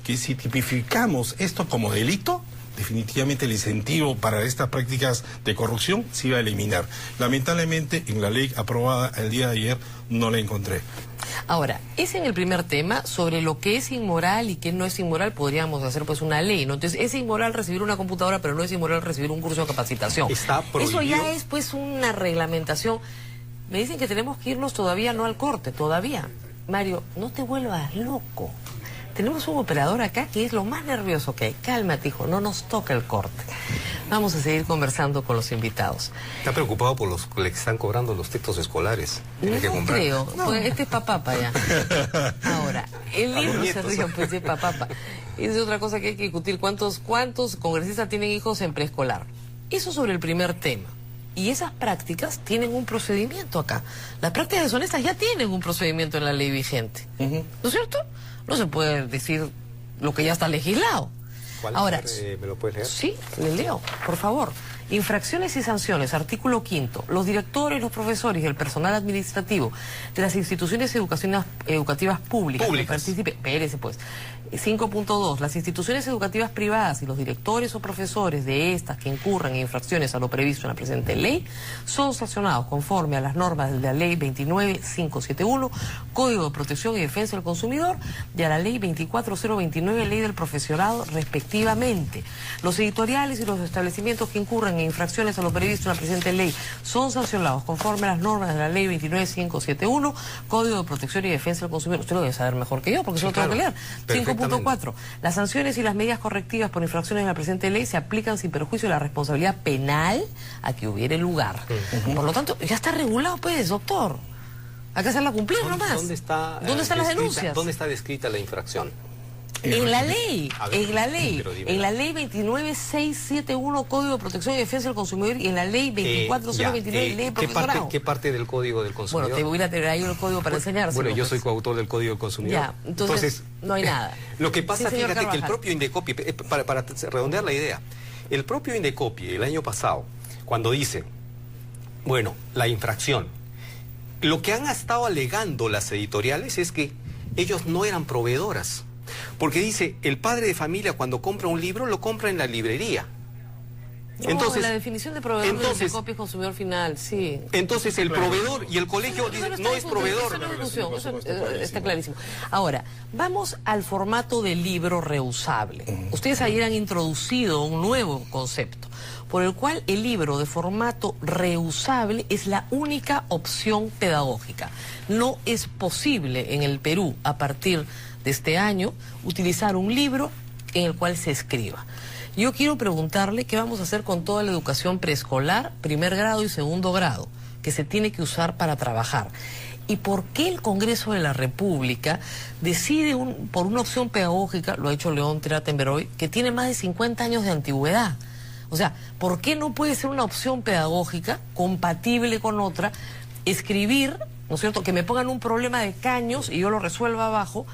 Que si tipificamos esto como delito, definitivamente el incentivo para estas prácticas de corrupción se iba a eliminar. Lamentablemente, en la ley aprobada el día de ayer no la encontré. Ahora, es en el primer tema, sobre lo que es inmoral y qué no es inmoral, podríamos hacer pues una ley, ¿no? Entonces, es inmoral recibir una computadora, pero no es inmoral recibir un curso de capacitación. Está prohibido. Eso ya es pues una reglamentación. Me dicen que tenemos que irnos todavía, no al corte, todavía. Mario, no te vuelvas loco. Tenemos un operador acá que es lo más nervioso que hay. Cálmate, hijo, no nos toca el corte. Vamos a seguir conversando con los invitados. Está preocupado por los que le están cobrando los textos escolares. Tiene que comprar. Creo, no. Pues este es papapa ya. Ahora, el libro se ríe, pues es papapa. Es otra cosa que hay que discutir. ¿Cuántos congresistas tienen hijos en preescolar? Eso sobre el primer tema. Y esas prácticas tienen un procedimiento acá. Las prácticas deshonestas ya tienen un procedimiento en la ley vigente. ¿No es cierto? No se puede decir lo que ya está legislado. ¿Cuál? Ahora, ¿me lo puedes leer? Sí, le leo, por favor. Infracciones y sanciones, artículo 5. Los directores, los profesores y el personal administrativo de las instituciones educativas públicas. Que participe, espérese pues. 5.2. Las instituciones educativas privadas y los directores o profesores de estas que incurran en infracciones a lo previsto en la presente ley son sancionados conforme a las normas de la ley 29571, Código de Protección y Defensa del Consumidor, y a la ley 24029, Ley del Profesorado, respectivamente. Los editoriales y los establecimientos que incurran en infracciones a lo previsto en la presente ley son sancionados conforme a las normas de la ley 29571, Código de Protección y Defensa del Consumidor. Usted lo debe saber mejor que yo, porque yo lo tengo que leer. 5.4. Las sanciones y las medidas correctivas por infracciones en la presente ley se aplican sin perjuicio de la responsabilidad penal a que hubiere lugar. Por lo tanto, ya está regulado, pues, doctor. Hay que hacerla cumplir nomás. ¿Dónde están las denuncias? ¿Dónde está descrita la infracción? En la ley, en la ley 29671, Código de Protección y Defensa del Consumidor, y en la ley 24029, Ley del Profesorado. ¿Qué parte del Código del Consumidor? Bueno, te voy a tener ahí el código para enseñárselo. Bueno, yo soy coautor del Código del Consumidor. Ya, entonces no hay nada. Lo que pasa, sí, fíjate que el propio Indecopi, para redondear la idea, el propio Indecopi el año pasado, cuando dice, bueno, la infracción, lo que han estado alegando las editoriales es que ellos no eran proveedoras. Porque dice, el padre de familia cuando compra un libro, lo compra en la librería. No, entonces, la definición de proveedor de copia es consumidor final, sí. Entonces el proveedor y el colegio no es proveedor. Eso está clarísimo. Ahora, vamos al formato de libro reusable. Ustedes ayer han introducido un nuevo concepto, por el cual el libro de formato reusable es la única opción pedagógica. No es posible en el Perú, a partir de este año, utilizar un libro en el cual se escriba. Yo quiero preguntarle qué vamos a hacer con toda la educación preescolar, primer grado y segundo grado, que se tiene que usar para trabajar. ¿Y por qué el Congreso de la República decide por una opción pedagógica, lo ha hecho León Trachtenberg, que tiene más de 50 años de antigüedad? O sea, ¿por qué no puede ser una opción pedagógica compatible con otra, escribir, ¿no es cierto?, que me pongan un problema de caños y yo lo resuelva abajo,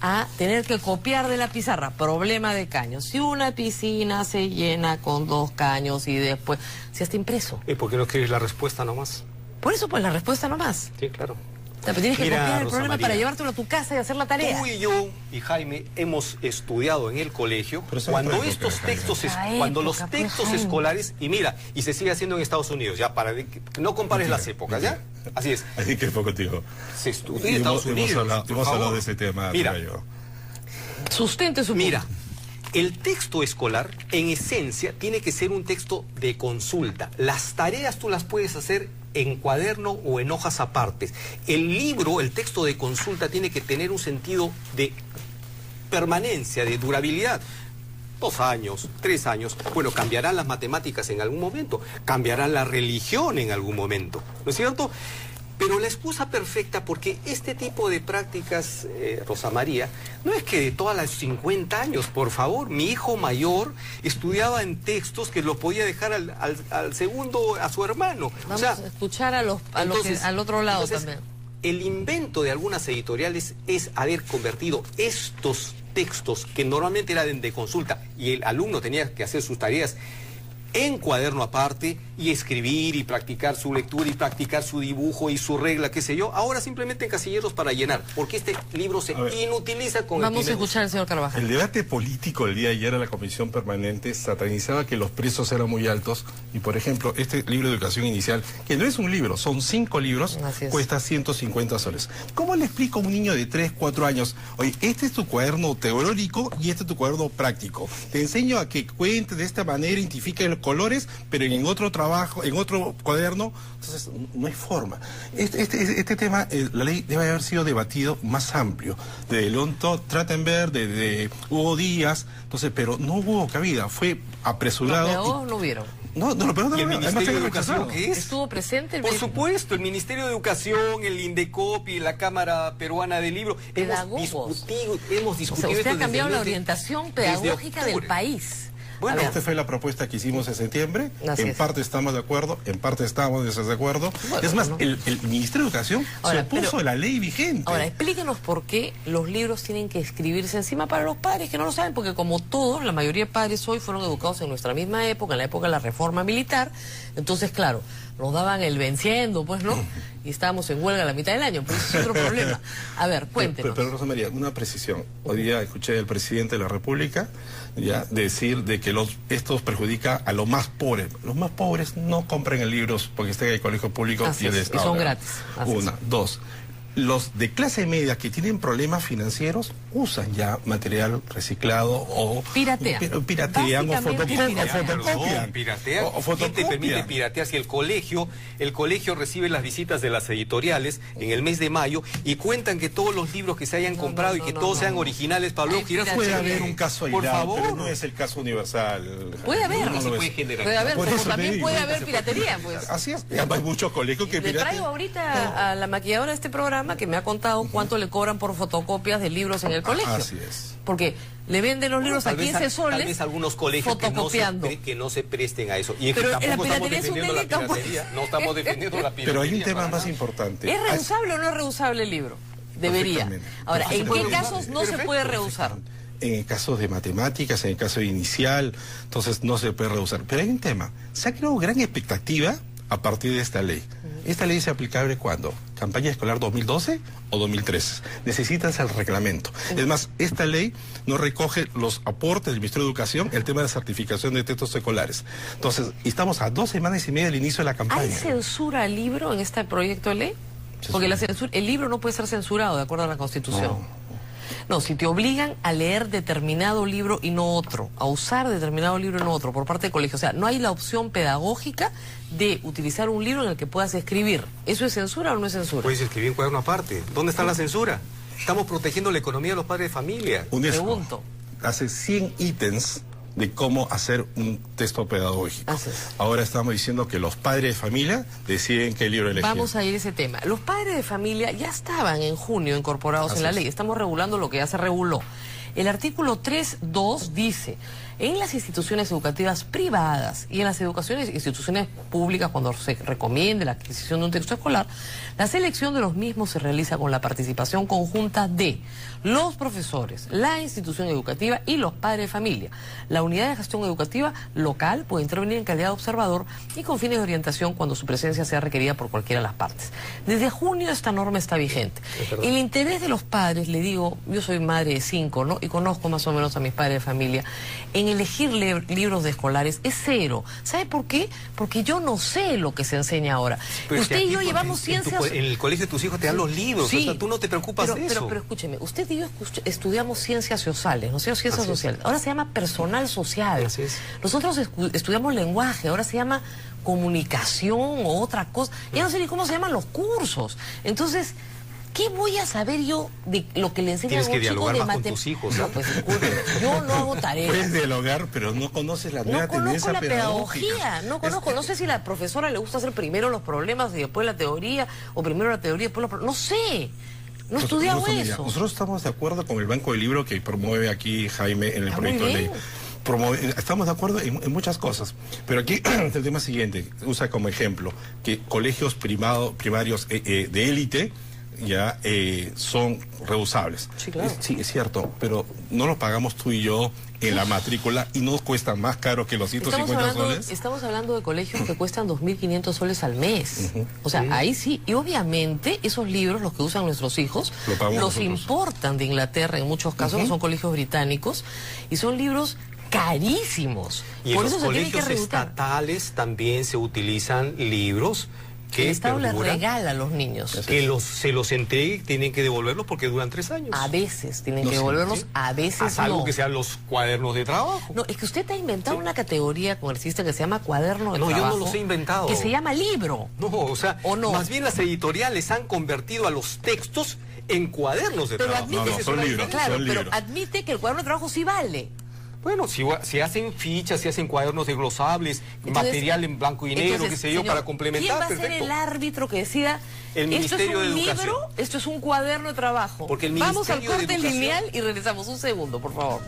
a tener que copiar de la pizarra, problema de caños? Si una piscina se llena con 2 caños y después, si está impreso. ¿Y por qué no escribes la respuesta nomás? Por eso, pues, la respuesta nomás. Sí, claro. O sea, pero tienes que copiar el problema para llevártelo a tu casa y hacer la tarea. Tú y yo y Jaime hemos estudiado en el colegio cuando estos textos, cuando los textos escolares, y mira, y se sigue haciendo en Estados Unidos, ya para que no compares las épocas, ¿ya? Así es. Así que poco, tío. Se estudia en Estados Unidos. Hemos hablado de ese tema, mira, sustente su punto. Mira, el texto escolar, en esencia, tiene que ser un texto de consulta. Las tareas tú las puedes hacer en cuaderno o en hojas apartes. El libro, el texto de consulta, tiene que tener un sentido de permanencia, de durabilidad. 2 años, 3 años. Bueno, cambiarán las matemáticas en algún momento, cambiará la religión en algún momento, ¿no es cierto? Pero la excusa perfecta, porque este tipo de prácticas, Rosa María, no es que de todas las 50 años, por favor. Mi hijo mayor estudiaba en textos que lo podía dejar al segundo, a su hermano. Vamos a escuchar al otro lado también. El invento de algunas editoriales es haber convertido estos textos, que normalmente eran de consulta, y el alumno tenía que hacer sus tareas en cuaderno aparte, y escribir y practicar su lectura y practicar su dibujo y su regla, qué sé yo. Ahora simplemente casilleros para llenar, porque este libro se inutiliza con Vamos a escuchar al señor Carvajal. El debate político el día de ayer en la Comisión Permanente satanizaba que los precios eran muy altos y, por ejemplo, este libro de educación inicial, que no es un libro, son 5 libros, cuesta 150 soles. ¿Cómo le explico a un niño de 3, 4 años? Oye, este es tu cuaderno teórico y este es tu cuaderno práctico. Te enseño a que cuente de esta manera, identifique los colores, pero en otro trabajo, en otro cuaderno. Entonces, no hay forma. Este tema, la ley debe haber sido debatido más amplio. De León Trachtenberg, de Hugo Díaz, entonces, pero no hubo cabida, fue apresurado. No hubieron. No, pero ¿Y el Ministerio de Educación qué es? ¿Estuvo presente? Por supuesto, el Ministerio de Educación, el INDECOP y la Cámara Peruana del Libro. Hemos discutido o sea, usted ha cambiado la desde orientación pedagógica del país. Bueno, esta fue la propuesta que hicimos en septiembre. En parte estamos de acuerdo, en parte estamos de desacuerdo. Bueno, es más, el Ministerio de Educación se opuso a la ley vigente. Ahora, explíquenos por qué los libros tienen que escribirse encima para los padres que no lo saben, porque como todos, la mayoría de padres hoy fueron educados en nuestra misma época, en la época de la reforma militar. Entonces, claro, nos daban el venciendo, pues, ¿no? Y estábamos en huelga a la mitad del año, pues es otro problema. A ver, cuéntenos. Pero Rosa María, una precisión. Hoy día escuché al presidente de la República ya decir de que estos perjudica a los más pobres. Los más pobres no compran el libros porque estén en el colegio público y el Estado. Y son gratis. Una, dos. Los de clase media que tienen problemas financieros usan ya material reciclado o piratean o fotocopian. ¿Quién te permite piratear? Si el colegio recibe las visitas de las editoriales en el mes de mayo y cuentan que todos los libros que se hayan comprado y que todos sean originales, Pablo Giras, puede haber un caso aislado, por favor, pero no es el caso universal. Puede haber, no se puede generar. Puede haber, como también puede haber piratería, pues. Así es. Hay muchos colegios que piratean. Le traigo ahorita a la maquilladora de este programa que me ha contado cuánto le cobran por fotocopias de libros en el colegio. Así es. Porque le venden los libros a 15 soles. Tal vez algunos colegios que no se presten a eso. Y pero tampoco la estamos defendiendo la piratería. Pues. No estamos defendiendo la piratería. Pero hay un tema más importante. ¿Es rehusable o no es rehusable el libro? Debería. Ahora, ¿en qué casos no se puede rehusar? En el caso de matemáticas, en el caso de inicial, entonces no se puede rehusar. Pero hay un tema. Se ha creado gran expectativa a partir de esta ley. ¿Esta ley es aplicable cuándo? ¿Campaña escolar 2012 o 2013? Necesitas el reglamento. Es más, esta ley no recoge los aportes del Ministerio de Educación, el tema de certificación de textos escolares. Entonces, estamos a 2 semanas y media del inicio de la campaña. ¿Hay censura al libro en este proyecto de ley? Porque el libro no puede ser censurado de acuerdo a la Constitución. No, si te obligan a leer determinado libro y no otro, a usar determinado libro y no otro por parte del colegio, o sea, no hay la opción pedagógica de utilizar un libro en el que puedas escribir. ¿Eso es censura o no es censura? Puedes escribir en cuaderno aparte. ¿Dónde está la censura? Estamos protegiendo la economía de los padres de familia. UNESCO Pregunto. hace 100 ítems de cómo hacer un texto pedagógico. Ahora estamos diciendo que los padres de familia deciden qué libro elegir. Vamos a ir a ese tema. Los padres de familia ya estaban en junio incorporados en la ley. Estamos regulando lo que ya se reguló. El artículo 3.2 dice: en las instituciones educativas privadas y en las instituciones públicas, cuando se recomiende la adquisición de un texto escolar, la selección de los mismos se realiza con la participación conjunta de los profesores, la institución educativa y los padres de familia. La unidad de gestión educativa local puede intervenir en calidad de observador y con fines de orientación cuando su presencia sea requerida por cualquiera de las partes. Desde junio esta norma está vigente. El interés de los padres, le digo, yo soy madre de 5, ¿no? Y conozco más o menos a mis padres de familia, en elegir libros de escolares es cero. ¿Sabe por qué? Porque yo no sé lo que se enseña ahora. Pero usted y yo llevamos ciencias... En el colegio de tus hijos te dan los libros, sí, o sea, tú no te preocupas de eso. Pero escúcheme, usted y yo estudiamos ciencias sociales, ¿no? Ciencias sociales. Ahora se llama personal social. Así es. Nosotros estudiamos lenguaje, ahora se llama comunicación o otra cosa. Ya no sé ni cómo se llaman los cursos. Entonces, ¿qué voy a saber yo de lo que le enseñan a un chico de dialogar más con tus hijos. No, pues disculpe, yo no hago tareas. Puedes dialogar, pero no conoces la nueva tendencia pedagogía. No conozco, no sé si a la profesora le gusta hacer primero los problemas y después la teoría, o primero la teoría y después los problemas. No sé. No he estudiado eso. Nosotros estamos de acuerdo con el Banco del Libro que promueve aquí Jaime en el proyecto de ley. Estamos de acuerdo en muchas cosas, pero aquí el tema siguiente, usa como ejemplo que colegios primarios de élite ya son reusables. Sí, claro. Sí, es cierto, pero no lo pagamos tú y yo en la matrícula y no cuesta más caro que los 150 soles. Estamos hablando de colegios que cuestan 2.500 soles al mes. O sea, ahí sí. Y obviamente esos libros, los que usan nuestros hijos, los importan de Inglaterra en muchos casos, que son colegios británicos, y son libros carísimos. Y por en eso los colegios estatales también se utilizan libros que el Estado les regala a los niños. Que se los entregue y tienen que devolverlos porque duran 3 años. A veces tienen que devolverlos, a veces salvo no. que sean los cuadernos de trabajo. No, es que usted ha inventado una categoría comercista que se llama cuaderno de trabajo. No, yo no los he inventado. Que se llama libro. No, o sea, más bien las editoriales han convertido a los textos en cuadernos de trabajo. Admite, son libros. Claro, son pero libros. admite que el cuaderno de trabajo sí vale. Bueno, si hacen fichas, si hacen cuadernos desglosables, material en blanco y negro, qué sé yo, señor, para complementar. ¿Quién va a ser el árbitro que decida el Ministerio de Educación? Libro, esto es un cuaderno de trabajo. Porque el Vamos al Ministerio de corte Educación... lineal y regresamos. Un segundo, por favor.